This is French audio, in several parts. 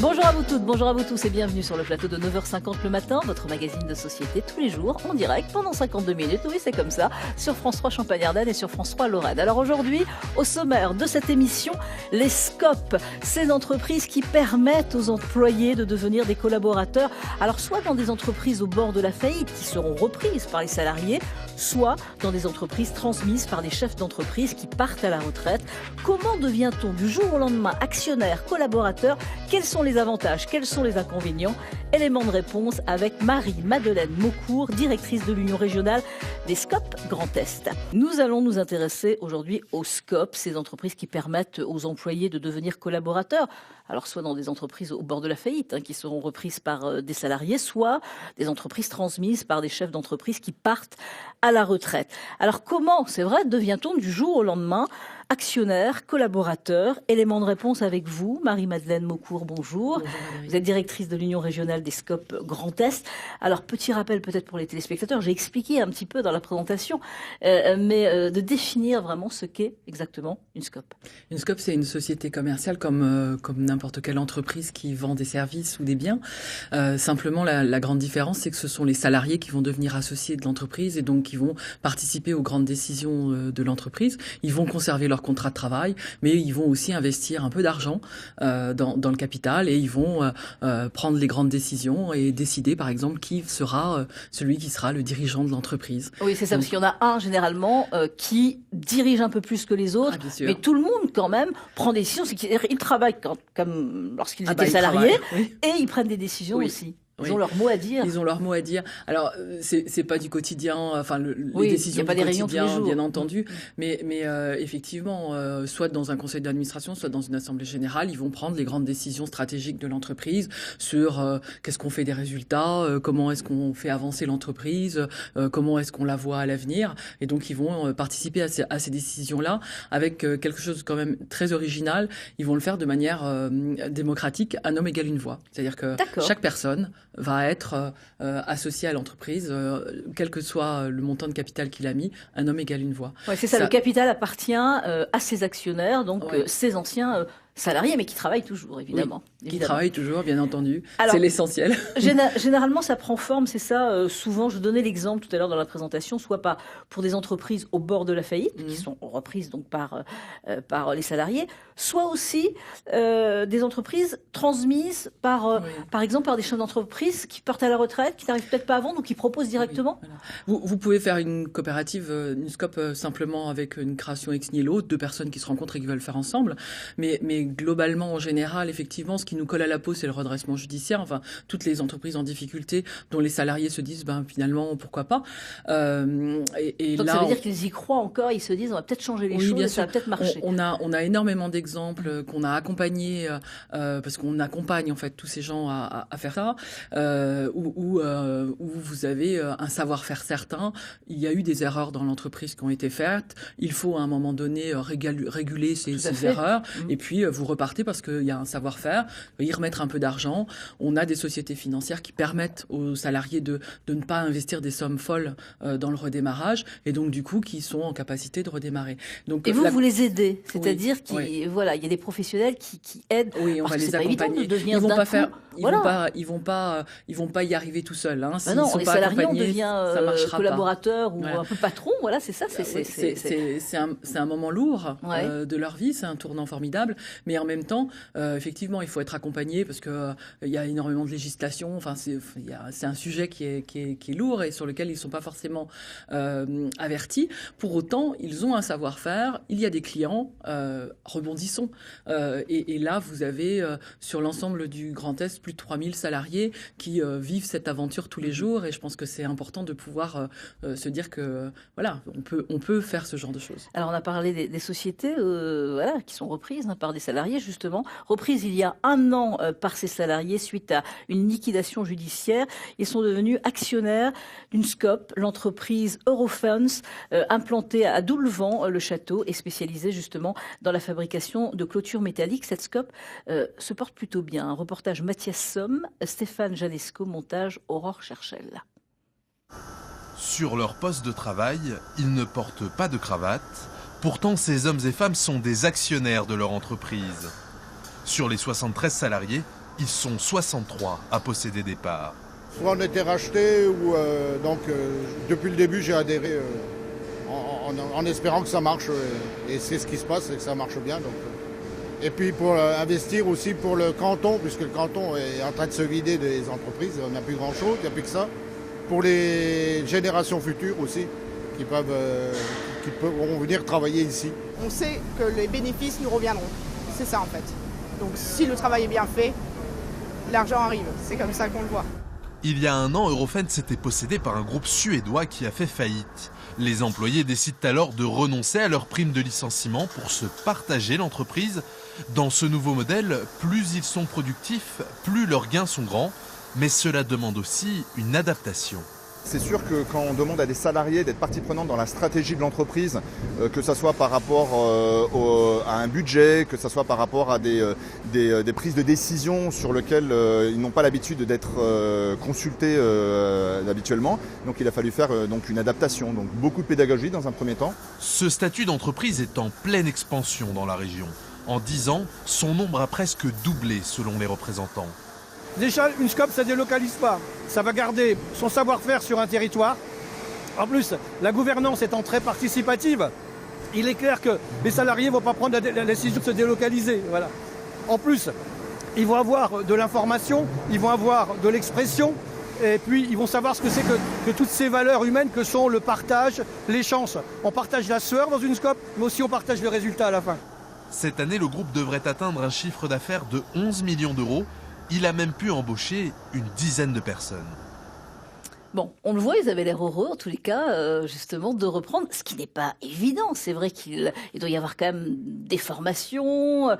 Bonjour à vous toutes, bonjour à vous tous et bienvenue sur le plateau de 9h50 le matin, votre magazine de société tous les jours, en direct, pendant 52 minutes, oui c'est comme ça, sur France 3 Champagne-Ardenne et sur France 3 Lorraine. Alors aujourd'hui, au sommaire de cette émission, les SCOP, ces entreprises qui permettent aux employés de devenir des collaborateurs, alors soit dans des entreprises au bord de la faillite qui seront reprises par les salariés, soit dans des entreprises transmises par des chefs d'entreprise qui partent à la retraite. Comment devient-on du jour au lendemain actionnaire, collaborateur? Quels sont les avantages, quels sont les inconvénients? Élément de réponse avec Marie-Madeleine Maucourt, directrice de l'Union régionale des SCOP Grand Est. Nous allons nous intéresser aujourd'hui aux SCOP, ces entreprises qui permettent aux employés de devenir collaborateurs. Alors soit dans des entreprises au bord de la faillite, qui seront reprises par des salariés, soit des entreprises transmises par des chefs d'entreprise qui partent à la retraite. Alors comment, c'est vrai, devient-on du jour au lendemain actionnaire, collaborateur? Élément de réponse avec vous, Marie-Madeleine Maucourt, bonjour. Vous êtes directrice de l'Union régionale des SCOP Grand Est. Alors, petit rappel peut-être pour les téléspectateurs, j'ai expliqué un petit peu dans la présentation, mais de définir vraiment ce qu'est exactement une SCOP. Une SCOP, c'est une société commerciale comme n'importe quelle entreprise qui vend des services ou des biens. Simplement, la grande différence, c'est que ce sont les salariés qui vont devenir associés de l'entreprise et donc qui vont participer aux grandes décisions de l'entreprise. Ils vont conserver leur contrat de travail, mais ils vont aussi investir un peu d'argent dans le capital et ils vont prendre les grandes décisions et décider, par exemple, qui sera celui qui sera le dirigeant de l'entreprise. Oui, c'est ça, parce qu'il y en a un, généralement, qui dirige un peu plus que les autres, mais tout le monde, quand même, prend des décisions. Ils travaillent comme lorsqu'ils étaient salariés, oui. Et ils prennent des décisions aussi. Ils ont leur mot à dire. Ils ont leur mot à dire. Alors, c'est pas du quotidien, enfin, les décisions du quotidien, bien entendu. Mais effectivement, soit dans un conseil d'administration, soit dans une assemblée générale, ils vont prendre les grandes décisions stratégiques de l'entreprise sur qu'est-ce qu'on fait des résultats, comment est-ce qu'on fait avancer l'entreprise, comment est-ce qu'on la voit à l'avenir. Et donc, ils vont participer à ces décisions-là avec quelque chose quand même très original. Ils vont le faire de manière démocratique, un homme égale une voix. C'est-à-dire que chaque personne va être associé à l'entreprise, quel que soit le montant de capital qu'il a mis, un homme égale une voix. Ouais, c'est ça, le capital appartient à ses actionnaires, donc ses anciens salariés, mais qui travaillent toujours, évidemment. Oui, qui travaillent toujours, bien entendu. Alors, c'est l'essentiel. Généralement, ça prend forme, c'est ça. Souvent, je donnais l'exemple tout à l'heure dans la présentation, soit pour des entreprises au bord de la faillite, qui sont reprises donc par les salariés, soit aussi des entreprises transmises par exemple, par des chefs d'entreprise qui partent à la retraite, qui n'arrivent peut-être pas à vendre ou qui proposent directement. Oui, voilà. Vous pouvez faire une coopérative, une SCOP simplement avec une création ex nihilo, deux personnes qui se rencontrent et qui veulent faire ensemble, mais globalement, en général, effectivement, ce qui nous colle à la peau, c'est le redressement judiciaire. Enfin, toutes les entreprises en difficulté dont les salariés se disent, finalement, pourquoi pas. Donc là, ça veut dire qu'ils y croient encore, ils se disent, on va peut-être changer les choses, ça va peut-être marcher. On a énormément d'exemples qu'on a accompagnés, parce qu'on accompagne en fait tous ces gens à faire ça, où vous avez un savoir-faire certain. Il y a eu des erreurs dans l'entreprise qui ont été faites. Il faut à un moment donné réguler ces erreurs. Et puis vous repartez parce qu'il y a un savoir-faire, y remettre un peu d'argent. On a des sociétés financières qui permettent aux salariés de ne pas investir des sommes folles dans le redémarrage et donc du coup qui sont en capacité de redémarrer. Donc, et vous les aidez, c'est-à-dire qu'il y a des professionnels qui aident. Oui, on va les accompagner. Ils vont pas y arriver tout seuls. Non, les salariés, on devient collaborateur ou un peu patron. Voilà, c'est ça. C'est un moment lourd de leur vie, c'est un tournant formidable. Mais en même temps, effectivement, il faut être accompagné parce que il y a énormément de législation. Enfin, c'est un sujet qui est lourd et sur lequel ils sont pas forcément avertis. Pour autant, ils ont un savoir-faire. Il y a des clients. Rebondissons. Et là, vous avez sur l'ensemble du Grand Est plus de 3000 salariés qui vivent cette aventure tous les jours. Et je pense que c'est important de pouvoir se dire que voilà, on peut faire ce genre de choses. Alors, on a parlé des sociétés qui sont reprises par des salariés, justement. Reprises il y a 1 an par ces salariés suite à une liquidation judiciaire. Ils sont devenus actionnaires d'une SCOP, l'entreprise Eurofunds, implantée à Doulevant-le-Château et spécialisée justement dans la fabrication de clôtures métalliques. Cette SCOP se porte plutôt bien. Un reportage Mathias Somme, Stéphane Janesco, montage Aurore Cherchel. Sur leur poste de travail, ils ne portent pas de cravate. Pourtant, ces hommes et femmes sont des actionnaires de leur entreprise. Sur les 73 salariés, Ils sont 63 à posséder des parts. Soit on était racheté, ou depuis le début j'ai adhéré en espérant que ça marche. Et c'est ce qui se passe, c'est que ça marche bien. Et puis pour investir aussi pour le canton, puisque le canton est en train de se vider des entreprises, on n'a plus grand-chose, il n'y a plus que ça. Pour les générations futures aussi, qui pourront venir travailler ici. On sait que les bénéfices nous reviendront, c'est ça en fait. Donc si le travail est bien fait, l'argent arrive, c'est comme ça qu'on le voit. Il y a un an, Eurofence était possédé par un groupe suédois qui a fait faillite. Les employés décident alors de renoncer à leur prime de licenciement pour se partager l'entreprise. Dans ce nouveau modèle, plus ils sont productifs, plus leurs gains sont grands, mais cela demande aussi une adaptation. C'est sûr que quand on demande à des salariés d'être partie prenante dans la stratégie de l'entreprise, que ce soit par rapport à un budget, que ce soit par rapport à des prises de décision sur lesquelles ils n'ont pas l'habitude d'être consultés habituellement, donc il a fallu faire donc une adaptation, donc beaucoup de pédagogie dans un premier temps. Ce statut d'entreprise est en pleine expansion dans la région. En 10 ans, son nombre a presque doublé selon les représentants. Déjà, une SCOP, ça ne délocalise pas. Ça va garder son savoir-faire sur un territoire. En plus, la gouvernance étant très participative, il est clair que les salariés ne vont pas prendre la décision de se délocaliser. Voilà. En plus, ils vont avoir de l'information, ils vont avoir de l'expression, et puis ils vont savoir ce que c'est que toutes ces valeurs humaines que sont le partage, les chances. On partage la sueur dans une SCOP, mais aussi on partage le résultat à la fin. Cette année, le groupe devrait atteindre un chiffre d'affaires de 11 millions d'euros. Il a même pu embaucher une dizaine de personnes. Bon, on le voit, ils avaient l'air heureux, en tous les cas, justement, de reprendre, ce qui n'est pas évident. C'est vrai qu'il doit y avoir quand même des formations.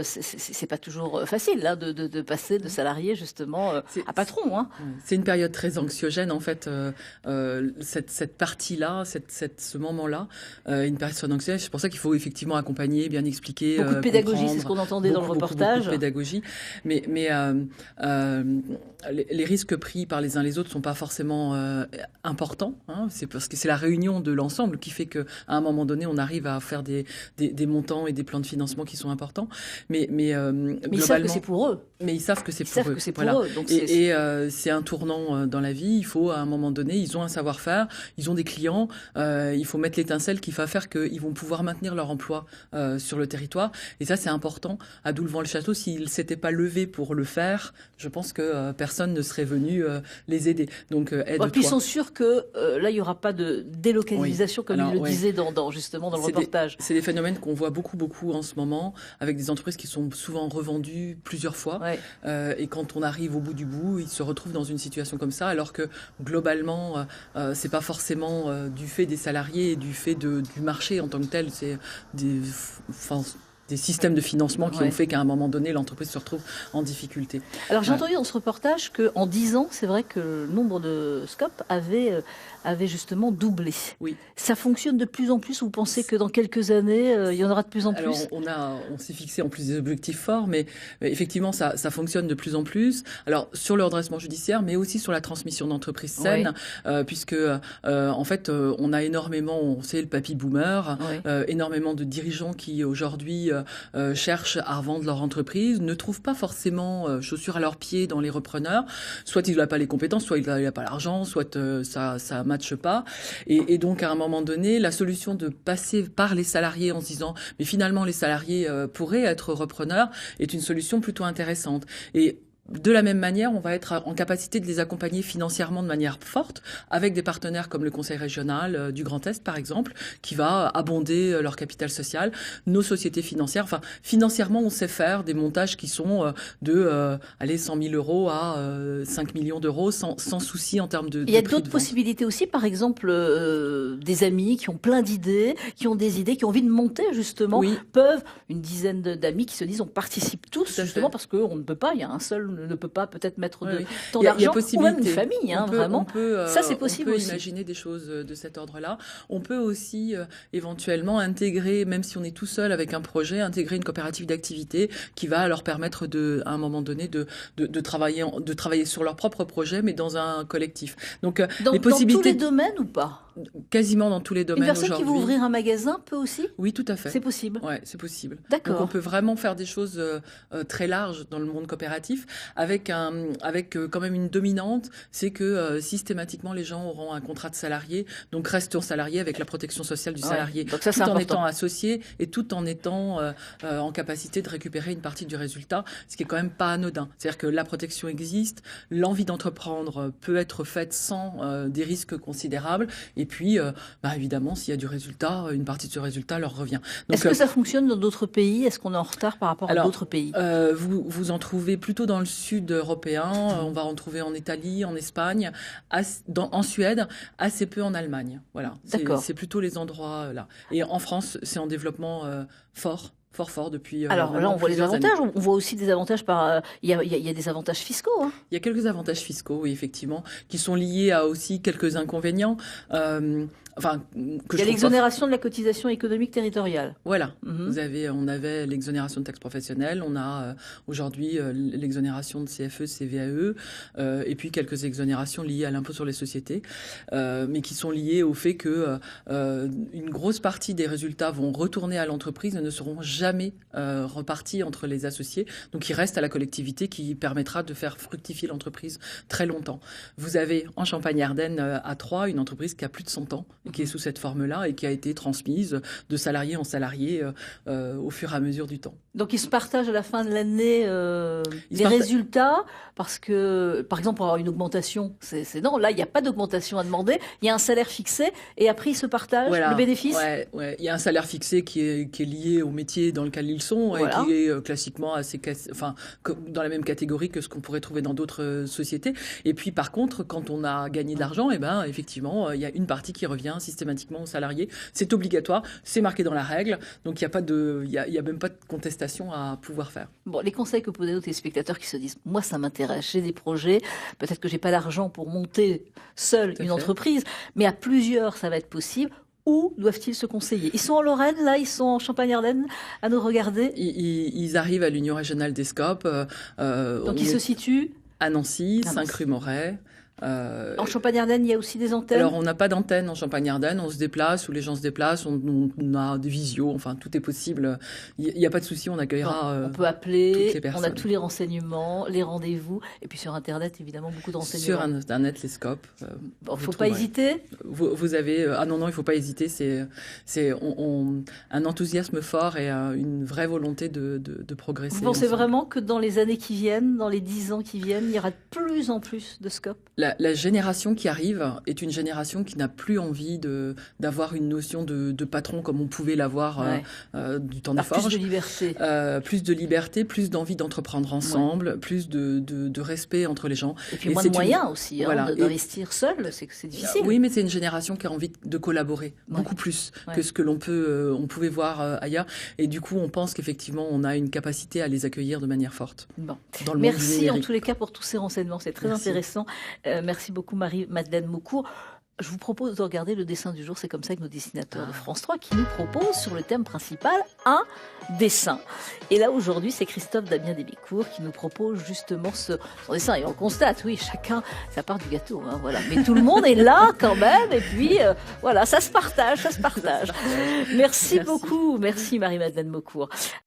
C'est pas toujours facile là, de passer de salarié, justement, à patron. Hein. C'est une période très anxiogène, en fait, cette partie-là, ce moment-là, une période anxiogène. C'est pour ça qu'il faut effectivement accompagner, bien expliquer. Beaucoup de pédagogie, c'est ce qu'on entendait dans le reportage. Beaucoup de pédagogie. Mais les risques pris par les uns les autres ne sont pas forcément important, hein. C'est parce que c'est la réunion de l'ensemble qui fait qu'à un moment donné, on arrive à faire des montants et des plans de financement qui sont importants. Mais ils savent que c'est pour eux. Mais ils savent que c'est pour eux. Que c'est pour eux. Donc c'est un tournant dans la vie. Il faut, à un moment donné, ils ont un savoir-faire, ils ont des clients. Il faut mettre l'étincelle qui va faire qu'ils vont pouvoir maintenir leur emploi sur le territoire. Et ça, c'est important. À Doulevant-le-Château, s'ils ne s'étaient pas levés pour le faire, je pense que personne ne serait venu les aider. Donc puis ils sont sûrs que là, il n'y aura pas de délocalisation, comme il le disait justement dans le reportage. C'est des phénomènes qu'on voit beaucoup en ce moment, avec des entreprises qui sont souvent revendues plusieurs fois. Ouais. Et quand on arrive au bout du bout, ils se retrouvent dans une situation comme ça, alors que globalement, c'est pas forcément du fait des salariés et du fait du marché en tant que tel. C'est des systèmes de financement qui ont fait qu'à un moment donné, l'entreprise se retrouve en difficulté. Alors j'ai entendu dans ce reportage qu'en 10 ans, c'est vrai que le nombre de SCOP avait justement doublé. Oui. Ça fonctionne de plus en plus. Vous pensez que dans quelques années, il y en aura de plus en plus? Alors on s'est fixé en plus des objectifs forts, mais effectivement, ça fonctionne de plus en plus. Alors sur le redressement judiciaire, mais aussi sur la transmission d'entreprises saines, puisque en fait, on a énormément, on sait le papy boomer, énormément de dirigeants qui aujourd'hui cherchent à revendre leur entreprise, ne trouvent pas forcément chaussures à leurs pieds dans les repreneurs. Soit il n'a pas les compétences, soit il n'a pas l'argent, soit ça matche pas. Et donc à un moment donné, la solution de passer par les salariés en se disant mais finalement les salariés pourraient être repreneurs est une solution plutôt intéressante. Et de la même manière, on va être en capacité de les accompagner financièrement de manière forte, avec des partenaires comme le Conseil régional du Grand Est, par exemple, qui va abonder leur capital social, nos sociétés financières. Enfin, financièrement, on sait faire des montages qui sont de 100 000 euros à 5 millions d'euros, sans souci en termes de Il y a d'autres possibilités aussi, par exemple, des amis qui ont plein d'idées, qui ont des idées, qui ont envie de monter, justement, peuvent, une dizaine d'amis qui se disent on participe tous, justement, parce qu'on ne peut pas, il y a un seul ne peut pas peut-être mettre tant d'argent, ou même une famille, vraiment. Ça, c'est possible aussi. On peut imaginer des choses de cet ordre-là. On peut aussi éventuellement intégrer, même si on est tout seul avec un projet, intégrer une coopérative d'activité qui va leur permettre à un moment donné de travailler sur leur propre projet, mais dans un collectif. Donc, les possibilités... Dans tous les domaines ou pas ? Quasiment dans tous les domaines aujourd'hui. Une personne qui veut ouvrir un magasin peut aussi ? Oui, tout à fait. C'est possible ? Oui, c'est possible. D'accord. Donc on peut vraiment faire des choses très larges dans le monde coopératif avec quand même une dominante, c'est que systématiquement les gens auront un contrat de salarié, donc restent salariés avec la protection sociale du salarié, donc ça, tout en étant associés et tout en étant en capacité de récupérer une partie du résultat, ce qui est quand même pas anodin. C'est-à-dire que la protection existe, l'envie d'entreprendre peut être faite sans des risques considérables. Et puis, évidemment, s'il y a du résultat, une partie de ce résultat leur revient. Donc, est-ce que ça fonctionne dans d'autres pays ? Est-ce qu'on est en retard par rapport à d'autres pays ? Vous en trouvez plutôt dans le sud européen. On va en trouver en Italie, en Espagne, en Suède, assez peu en Allemagne. Voilà. C'est plutôt les endroits là. Et en France, c'est en développement fort depuis. Alors là, on voit les avantages. On voit aussi des avantages il y a des avantages fiscaux. Il y a quelques avantages fiscaux, oui, effectivement, qui sont liés à aussi quelques inconvénients. Il y a l'exonération de la cotisation économique territoriale. Voilà. On avait l'exonération de taxes professionnelles. On a aujourd'hui l'exonération de CFE, CVAE, et puis quelques exonérations liées à l'impôt sur les sociétés, mais qui sont liées au fait que une grosse partie des résultats vont retourner à l'entreprise et ne seront jamais repartis entre les associés. Donc, ils restent à la collectivité qui permettra de faire fructifier l'entreprise très longtemps. Vous avez en Champagne-Ardenne à Troyes une entreprise qui a plus de 100 ans, qui est sous cette forme-là et qui a été transmise de salarié en salarié au fur et à mesure du temps. Donc, ils se partagent à la fin de l'année les résultats parce que, par exemple, pour avoir une augmentation, c'est non, là, il n'y a pas d'augmentation à demander. Il y a un salaire fixé et après, ils se partagent le bénéfice. Ouais. Il y a un salaire fixé qui est lié au métier dans lequel ils sont et qui est classiquement dans la même catégorie que ce qu'on pourrait trouver dans d'autres sociétés. Et puis, par contre, quand on a gagné de l'argent, effectivement, il y a une partie qui revient systématiquement aux salariés. C'est obligatoire, c'est marqué dans la règle, donc il n'y a même pas de contestation à pouvoir faire. Bon, les conseils que vous donnez aux téléspectateurs qui se disent « Moi, ça m'intéresse, j'ai des projets, peut-être que j'ai pas l'argent pour monter seul une entreprise, mais à plusieurs, ça va être possible ». Où doivent-ils se conseiller ? Ils sont en Lorraine, là, ils sont en Champagne-Ardenne, à nous regarder. Ils arrivent à l'Union régionale des SCOP. Donc ils se situent à Nancy, 5 rue Moret. En Champagne-Ardenne, il y a aussi des antennes ? Alors, on n'a pas d'antenne en Champagne-Ardenne. On se déplace, où les gens se déplacent. On a des visios. Enfin, tout est possible. Il n'y a pas de souci. On accueillera. On peut appeler. Toutes les personnes. On a tous les renseignements, les rendez-vous. Et puis sur Internet, évidemment, beaucoup de renseignements. Sur Internet, les SCOP. Il ne faut pas hésiter. Vous avez. Non, il ne faut pas hésiter. C'est un enthousiasme fort et une vraie volonté de progresser. Vous pensez vraiment que dans les années qui viennent, dans les 10 ans qui viennent, il y aura de plus en plus de SCOP ? La génération qui arrive est une génération qui n'a plus envie d'avoir une notion de patron comme on pouvait l'avoir du temps des forges. Plus de liberté. Plus de liberté, plus d'envie d'entreprendre ensemble, plus de respect entre les gens. Et puis moins de moyens aussi, d'investir seul, c'est difficile. Oui, mais c'est une génération qui a envie de collaborer beaucoup plus que ce que on pouvait voir ailleurs. Et du coup, on pense qu'effectivement, on a une capacité à les accueillir de manière forte. Bon. Merci en tous les cas pour tous ces renseignements, c'est très intéressant. Merci beaucoup Marie-Madeleine Maucourt. Je vous propose de regarder le dessin du jour. C'est comme ça que nos dessinateurs de France 3 qui nous proposent sur le thème principal un dessin. Et là aujourd'hui, c'est Christophe Damien Desbicourt qui nous propose justement son dessin. Et on constate, oui, chacun sa part du gâteau, voilà. Mais tout le monde est là quand même. Et puis ça se partage. Merci beaucoup. Merci Marie-Madeleine Maucourt.